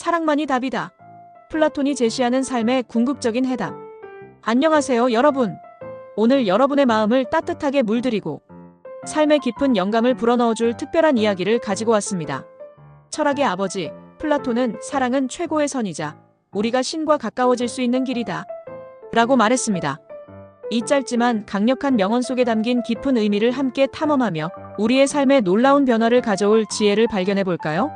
사랑만이 답이다. 플라톤이 제시하는 삶의 궁극적인 해답. 안녕하세요, 여러분. 오늘 여러분의 마음을 따뜻하게 물들이고 삶의 깊은 영감을 불어넣어줄 특별한 이야기를 가지고 왔습니다. 철학의 아버지 플라톤은 사랑은 최고의 선이자 우리가 신과 가까워질 수 있는 길이다 라고 말했습니다. 이 짧지만 강력한 명언 속에 담긴 깊은 의미를 함께 탐험하며 우리의 삶에 놀라운 변화를 가져올 지혜를 발견해 볼까요?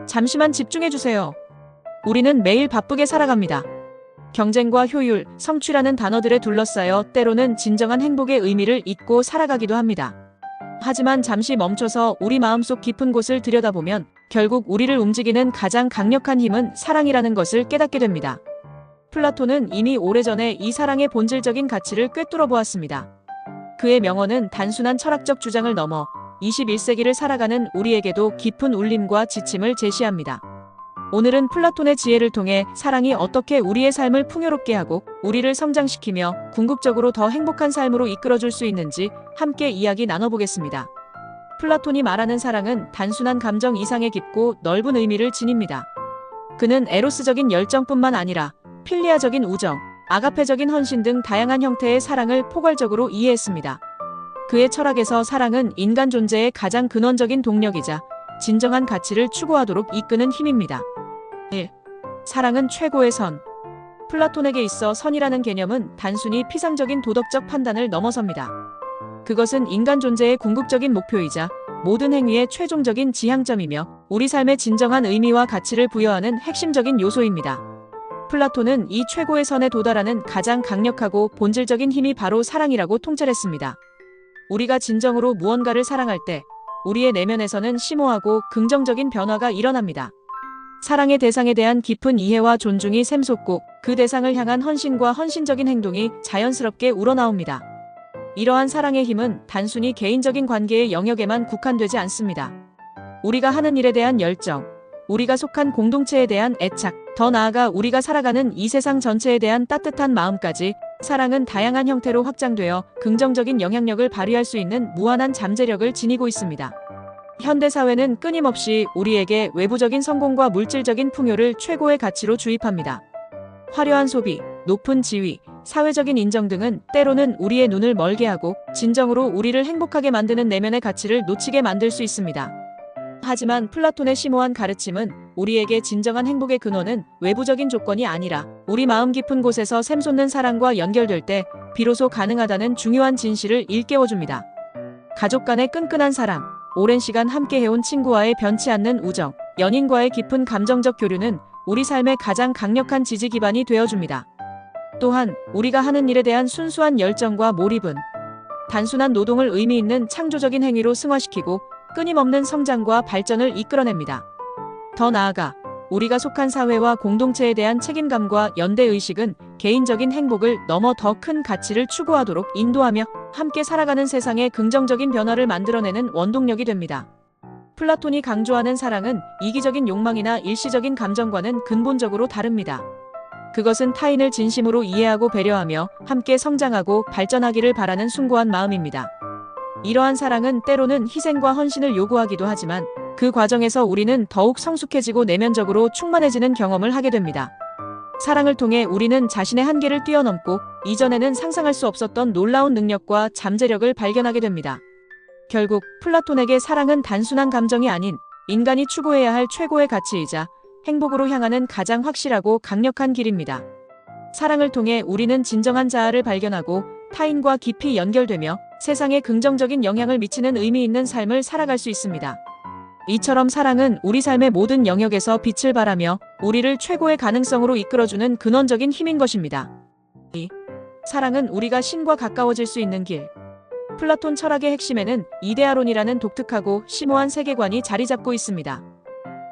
잠시만 집중해 주세요. 우리는 매일 바쁘게 살아갑니다. 경쟁과 효율, 성취라는 단어들에 둘러싸여 때로는 진정한 행복의 의미를 잊고 살아가기도 합니다. 하지만 잠시 멈춰서 우리 마음속 깊은 곳을 들여다보면 결국 우리를 움직이는 가장 강력한 힘은 사랑이라는 것을 깨닫게 됩니다. 플라톤은 이미 오래전에 이 사랑의 본질적인 가치를 꿰뚫어 보았습니다. 그의 명언은 단순한 철학적 주장을 넘어 21세기를 살아가는 우리에게도 깊은 울림과 지침을 제시합니다. 오늘은 플라톤의 지혜를 통해 사랑이 어떻게 우리의 삶을 풍요롭게 하고 우리를 성장시키며 궁극적으로 더 행복한 삶으로 이끌어줄 수 있는지 함께 이야기 나눠보겠습니다. 플라톤이 말하는 사랑은 단순한 감정 이상의 깊고 넓은 의미를 지닙니다. 그는 에로스적인 열정뿐만 아니라 필리아적인 우정, 아가페적인 헌신 등 다양한 형태의 사랑을 포괄적으로 이해했습니다. 그의 철학에서 사랑은 인간 존재의 가장 근원적인 동력이자 진정한 가치를 추구하도록 이끄는 힘입니다. 1. 사랑은 최고의 선. 플라톤에게 있어 선이라는 개념은 단순히 피상적인 도덕적 판단을 넘어섭니다. 그것은 인간 존재의 궁극적인 목표이자 모든 행위의 최종적인 지향점이며 우리 삶의 진정한 의미와 가치를 부여하는 핵심적인 요소입니다. 플라톤은 이 최고의 선에 도달하는 가장 강력하고 본질적인 힘이 바로 사랑이라고 통찰했습니다. 우리가 진정으로 무언가를 사랑할 때 우리의 내면에서는 심오하고 긍정적인 변화가 일어납니다. 사랑의 대상에 대한 깊은 이해와 존중이 샘솟고 그 대상을 향한 헌신과 헌신적인 행동이 자연스럽게 우러나옵니다. 이러한 사랑의 힘은 단순히 개인적인 관계의 영역에만 국한되지 않습니다. 우리가 하는 일에 대한 열정, 우리가 속한 공동체에 대한 애착, 더 나아가 우리가 살아가는 이 세상 전체에 대한 따뜻한 마음까지 사랑은 다양한 형태로 확장되어 긍정적인 영향력을 발휘할 수 있는 무한한 잠재력을 지니고 있습니다. 현대사회는 끊임없이 우리에게 외부적인 성공과 물질적인 풍요를 최고의 가치로 주입합니다. 화려한 소비, 높은 지위, 사회적인 인정 등은 때로는 우리의 눈을 멀게 하고 진정으로 우리를 행복하게 만드는 내면의 가치를 놓치게 만들 수 있습니다. 하지만 플라톤의 심오한 가르침은 우리에게 진정한 행복의 근원은 외부적인 조건이 아니라 우리 마음 깊은 곳에서 샘솟는 사랑과 연결될 때 비로소 가능하다는 중요한 진실을 일깨워줍니다. 가족 간의 끈끈한 사랑, 오랜 시간 함께 해온 친구와의 변치 않는 우정, 연인과의 깊은 감정적 교류는 우리 삶의 가장 강력한 지지 기반이 되어줍니다. 또한 우리가 하는 일에 대한 순수한 열정과 몰입은 단순한 노동을 의미 있는 창조적인 행위로 승화시키고 끊임없는 성장과 발전을 이끌어냅니다. 더 나아가 우리가 속한 사회와 공동체에 대한 책임감과 연대의식은 개인적인 행복을 넘어 더 큰 가치를 추구하도록 인도하며 함께 살아가는 세상에 긍정적인 변화를 만들어내는 원동력이 됩니다. 플라톤이 강조하는 사랑은 이기적인 욕망이나 일시적인 감정과는 근본적으로 다릅니다. 그것은 타인을 진심으로 이해하고 배려하며 함께 성장하고 발전하기를 바라는 숭고한 마음입니다. 이러한 사랑은 때로는 희생과 헌신을 요구하기도 하지만 그 과정에서 우리는 더욱 성숙해지고 내면적으로 충만해지는 경험을 하게 됩니다. 사랑을 통해 우리는 자신의 한계를 뛰어넘고 이전에는 상상할 수 없었던 놀라운 능력과 잠재력을 발견하게 됩니다. 결국 플라톤에게 사랑은 단순한 감정이 아닌 인간이 추구해야 할 최고의 가치이자 행복으로 향하는 가장 확실하고 강력한 길입니다. 사랑을 통해 우리는 진정한 자아를 발견하고 타인과 깊이 연결되며 세상에 긍정적인 영향을 미치는 의미 있는 삶을 살아갈 수 있습니다. 이처럼 사랑은 우리 삶의 모든 영역에서 빛을 발하며 우리를 최고의 가능성으로 이끌어주는 근원적인 힘인 것입니다. 2. 사랑은 우리가 신과 가까워질 수 있는 길. 플라톤 철학의 핵심에는 이데아론이라는 독특하고 심오한 세계관이 자리 잡고 있습니다.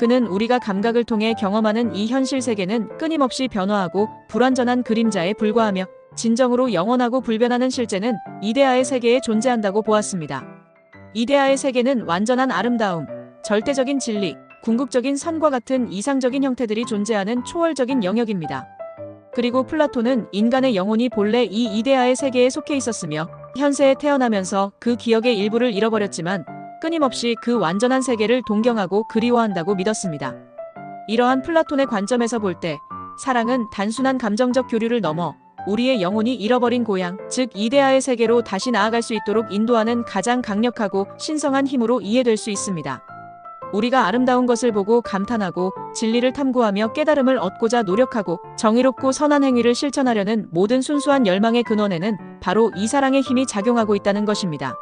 그는 우리가 감각을 통해 경험하는 이 현실 세계는 끊임없이 변화하고 불완전한 그림자에 불과하며 진정으로 영원하고 불변하는 실제는 이데아의 세계에 존재한다고 보았습니다. 이데아의 세계는 완전한 아름다움, 절대적인 진리, 궁극적인 선과 같은 이상적인 형태들이 존재하는 초월적인 영역입니다. 그리고 플라톤은 인간의 영혼이 본래 이 이데아의 세계에 속해 있었으며 현세에 태어나면서 그 기억의 일부를 잃어버렸지만 끊임없이 그 완전한 세계를 동경하고 그리워한다고 믿었습니다. 이러한 플라톤의 관점에서 볼 때 사랑은 단순한 감정적 교류를 넘어 우리의 영혼이 잃어버린 고향, 즉 이데아의 세계로 다시 나아갈 수 있도록 인도하는 가장 강력하고 신성한 힘으로 이해될 수 있습니다. 우리가 아름다운 것을 보고 감탄하고 진리를 탐구하며 깨달음을 얻고자 노력하고 정의롭고 선한 행위를 실천하려는 모든 순수한 열망의 근원에는 바로 이 사랑의 힘이 작용하고 있다는 것입니다.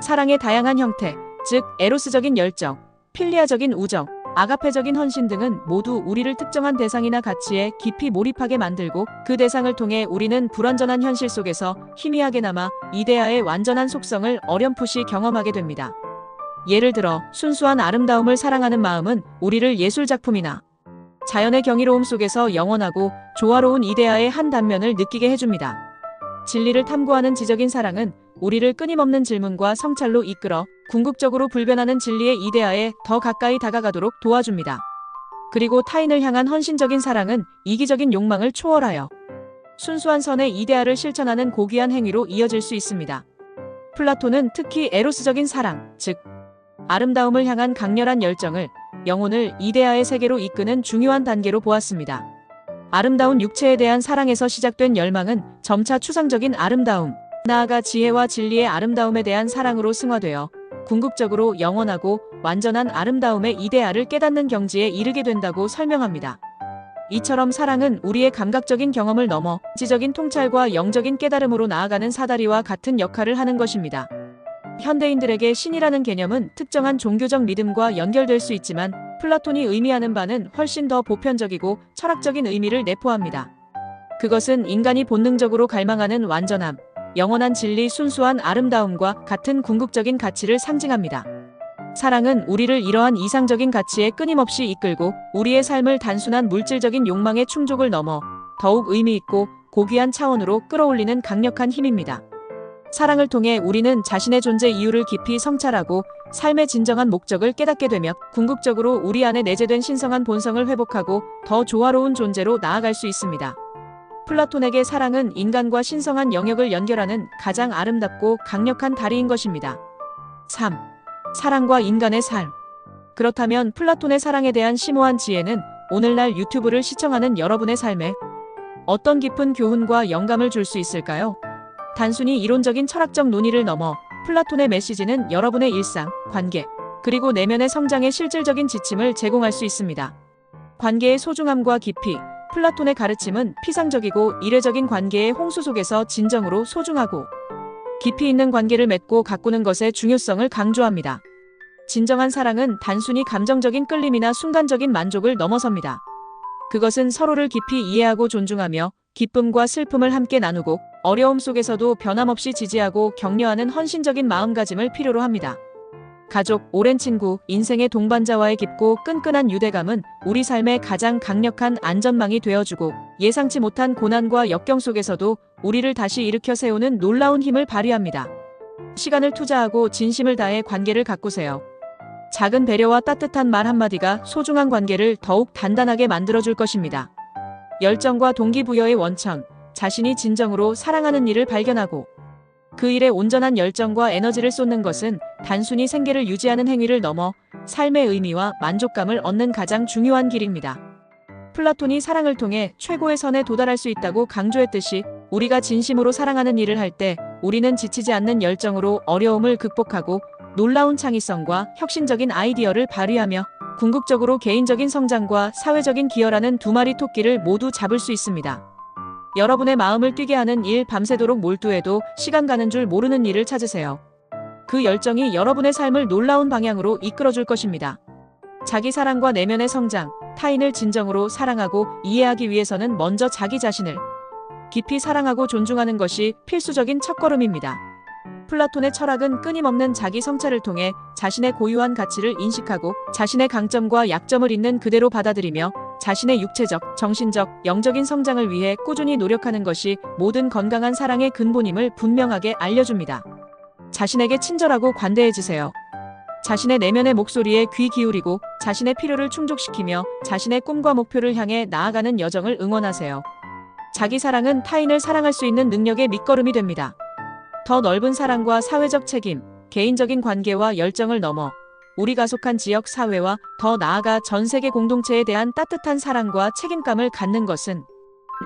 사랑의 다양한 형태, 즉 에로스적인 열정, 필리아적인 우정, 아가페적인 헌신 등은 모두 우리를 특정한 대상이나 가치에 깊이 몰입하게 만들고 그 대상을 통해 우리는 불완전한 현실 속에서 희미하게 남아 이데아의 완전한 속성을 어렴풋이 경험하게 됩니다. 예를 들어 순수한 아름다움을 사랑하는 마음은 우리를 예술작품이나 자연의 경이로움 속에서 영원하고 조화로운 이데아의 한 단면을 느끼게 해줍니다. 진리를 탐구하는 지적인 사랑은 우리를 끊임없는 질문과 성찰로 이끌어 궁극적으로 불변하는 진리의 이데아에 더 가까이 다가가도록 도와줍니다. 그리고 타인을 향한 헌신적인 사랑은 이기적인 욕망을 초월하여 순수한 선의 이데아를 실천하는 고귀한 행위로 이어질 수 있습니다. 플라톤은 특히 에로스적인 사랑, 즉 아름다움을 향한 강렬한 열정을 영혼을 이데아의 세계로 이끄는 중요한 단계로 보았습니다. 아름다운 육체에 대한 사랑에서 시작된 열망은 점차 추상적인 아름다움, 나아가 지혜와 진리의 아름다움에 대한 사랑으로 승화되어 궁극적으로 영원하고 완전한 아름다움의 이데아를 깨닫는 경지에 이르게 된다고 설명합니다. 이처럼 사랑은 우리의 감각적인 경험을 넘어 지적인 통찰과 영적인 깨달음으로 나아가는 사다리와 같은 역할을 하는 것입니다. 현대인들에게 신이라는 개념은 특정한 종교적 믿음과 연결될 수 있지만 플라톤이 의미하는 바는 훨씬 더 보편적이고 철학적인 의미를 내포합니다. 그것은 인간이 본능적으로 갈망하는 완전함, 영원한 진리, 순수한 아름다움과 같은 궁극적인 가치를 상징합니다. 사랑은 우리를 이러한 이상적인 가치에 끊임없이 이끌고 우리의 삶을 단순한 물질적인 욕망의 충족을 넘어 더욱 의미있고 고귀한 차원으로 끌어올리는 강력한 힘입니다. 사랑을 통해 우리는 자신의 존재 이유를 깊이 성찰하고 삶의 진정한 목적을 깨닫게 되며 궁극적으로 우리 안에 내재된 신성한 본성을 회복하고 더 조화로운 존재로 나아갈 수 있습니다. 플라톤에게 사랑은 인간과 신성한 영역을 연결하는 가장 아름답고 강력한 다리인 것입니다. 3. 사랑과 인간의 삶. 그렇다면 플라톤의 사랑에 대한 심오한 지혜는 오늘날 유튜브를 시청하는 여러분의 삶에 어떤 깊은 교훈과 영감을 줄 수 있을까요? 단순히 이론적인 철학적 논의를 넘어 플라톤의 메시지는 여러분의 일상, 관계, 그리고 내면의 성장에 실질적인 지침을 제공할 수 있습니다. 관계의 소중함과 깊이. 플라톤의 가르침은 피상적이고 이례적인 관계의 홍수 속에서 진정으로 소중하고 깊이 있는 관계를 맺고 가꾸는 것의 중요성을 강조합니다. 진정한 사랑은 단순히 감정적인 끌림이나 순간적인 만족을 넘어섭니다. 그것은 서로를 깊이 이해하고 존중하며 기쁨과 슬픔을 함께 나누고 어려움 속에서도 변함없이 지지하고 격려하는 헌신적인 마음가짐을 필요로 합니다. 가족, 오랜 친구, 인생의 동반자와의 깊고 끈끈한 유대감은 우리 삶의 가장 강력한 안전망이 되어주고 예상치 못한 고난과 역경 속에서도 우리를 다시 일으켜 세우는 놀라운 힘을 발휘합니다. 시간을 투자하고 진심을 다해 관계를 가꾸세요. 작은 배려와 따뜻한 말 한마디가 소중한 관계를 더욱 단단하게 만들어줄 것입니다. 열정과 동기부여의 원천, 자신이 진정으로 사랑하는 일을 발견하고 그 일에 온전한 열정과 에너지를 쏟는 것은 단순히 생계를 유지하는 행위를 넘어 삶의 의미와 만족감을 얻는 가장 중요한 길입니다. 플라톤이 사랑을 통해 최고의 선에 도달할 수 있다고 강조했듯이 우리가 진심으로 사랑하는 일을 할 때 우리는 지치지 않는 열정으로 어려움을 극복하고 놀라운 창의성과 혁신적인 아이디어를 발휘하며 궁극적으로 개인적인 성장과 사회적인 기여라는 두 마리 토끼를 모두 잡을 수 있습니다. 여러분의 마음을 뛰게 하는 일, 밤새도록 몰두해도 시간 가는 줄 모르는 일을 찾으세요. 그 열정이 여러분의 삶을 놀라운 방향으로 이끌어줄 것입니다. 자기 사랑과 내면의 성장, 타인을 진정으로 사랑하고 이해하기 위해서는 먼저 자기 자신을 깊이 사랑하고 존중하는 것이 필수적인 첫걸음입니다. 플라톤의 철학은 끊임없는 자기 성찰을 통해 자신의 고유한 가치를 인식하고 자신의 강점과 약점을 있는 그대로 받아들이며 자신의 육체적, 정신적, 영적인 성장을 위해 꾸준히 노력하는 것이 모든 건강한 사랑의 근본임을 분명하게 알려줍니다. 자신에게 친절하고 관대해지세요. 자신의 내면의 목소리에 귀 기울이고 자신의 필요를 충족시키며 자신의 꿈과 목표를 향해 나아가는 여정을 응원하세요. 자기 사랑은 타인을 사랑할 수 있는 능력의 밑거름이 됩니다. 더 넓은 사랑과 사회적 책임, 개인적인 관계와 열정을 넘어 우리가 속한 지역 사회와 더 나아가 전 세계 공동체에 대한 따뜻한 사랑과 책임감을 갖는 것은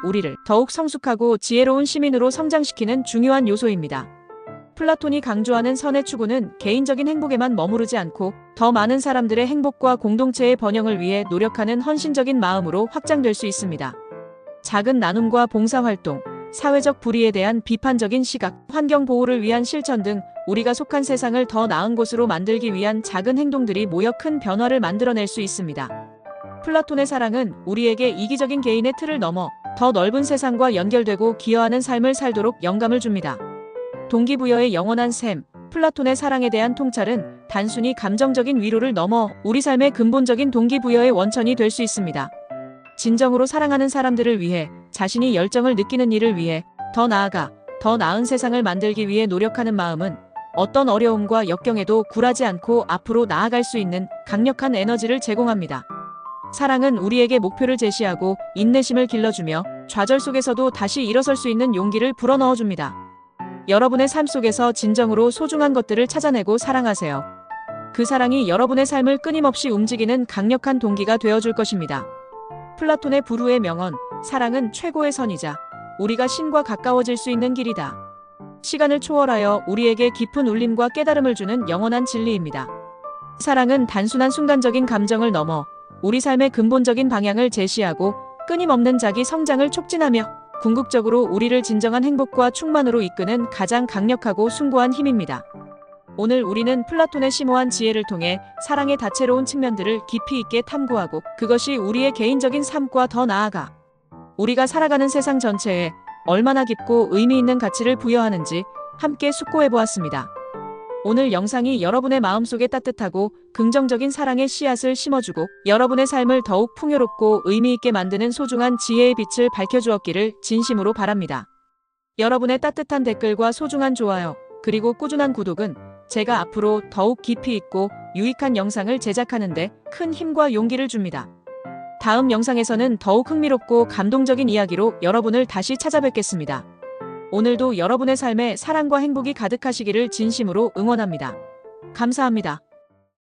우리를 더욱 성숙하고 지혜로운 시민으로 성장시키는 중요한 요소입니다. 플라톤이 강조하는 선의 추구는 개인적인 행복에만 머무르지 않고 더 많은 사람들의 행복과 공동체의 번영을 위해 노력하는 헌신적인 마음으로 확장될 수 있습니다. 작은 나눔과 봉사활동, 사회적 불의에 대한 비판적인 시각, 환경 보호를 위한 실천 등 우리가 속한 세상을 더 나은 곳으로 만들기 위한 작은 행동들이 모여 큰 변화를 만들어낼 수 있습니다. 플라톤의 사랑은 우리에게 이기적인 개인의 틀을 넘어 더 넓은 세상과 연결되고 기여하는 삶을 살도록 영감을 줍니다. 동기부여의 영원한 셈, 플라톤의 사랑에 대한 통찰은 단순히 감정적인 위로를 넘어 우리 삶의 근본적인 동기부여의 원천이 될 수 있습니다. 진정으로 사랑하는 사람들을 위해, 자신이 열정을 느끼는 일을 위해, 더 나아가 더 나은 세상을 만들기 위해 노력하는 마음은 어떤 어려움과 역경에도 굴하지 않고 앞으로 나아갈 수 있는 강력한 에너지를 제공합니다. 사랑은 우리에게 목표를 제시하고 인내심을 길러주며 좌절 속에서도 다시 일어설 수 있는 용기를 불어넣어줍니다. 여러분의 삶 속에서 진정으로 소중한 것들을 찾아내고 사랑하세요. 그 사랑이 여러분의 삶을 끊임없이 움직이는 강력한 동기가 되어줄 것입니다. 플라톤의 불후의 명언, 사랑은 최고의 선이자 우리가 신과 가까워질 수 있는 길이다. 시간을 초월하여 우리에게 깊은 울림과 깨달음을 주는 영원한 진리입니다. 사랑은 단순한 순간적인 감정을 넘어 우리 삶의 근본적인 방향을 제시하고 끊임없는 자기 성장을 촉진하며 궁극적으로 우리를 진정한 행복과 충만으로 이끄는 가장 강력하고 숭고한 힘입니다. 오늘 우리는 플라톤의 심오한 지혜를 통해 사랑의 다채로운 측면들을 깊이 있게 탐구하고 그것이 우리의 개인적인 삶과 더 나아가 우리가 살아가는 세상 전체에 얼마나 깊고 의미 있는 가치를 부여하는지 함께 숙고해보았습니다. 오늘 영상이 여러분의 마음속에 따뜻하고 긍정적인 사랑의 씨앗을 심어주고 여러분의 삶을 더욱 풍요롭고 의미 있게 만드는 소중한 지혜의 빛을 밝혀주었기를 진심으로 바랍니다. 여러분의 따뜻한 댓글과 소중한 좋아요, 그리고 꾸준한 구독은 제가 앞으로 더욱 깊이 있고 유익한 영상을 제작하는 데 큰 힘과 용기를 줍니다. 다음 영상에서는 더욱 흥미롭고 감동적인 이야기로 여러분을 다시 찾아뵙겠습니다. 오늘도 여러분의 삶에 사랑과 행복이 가득하시기를 진심으로 응원합니다. 감사합니다.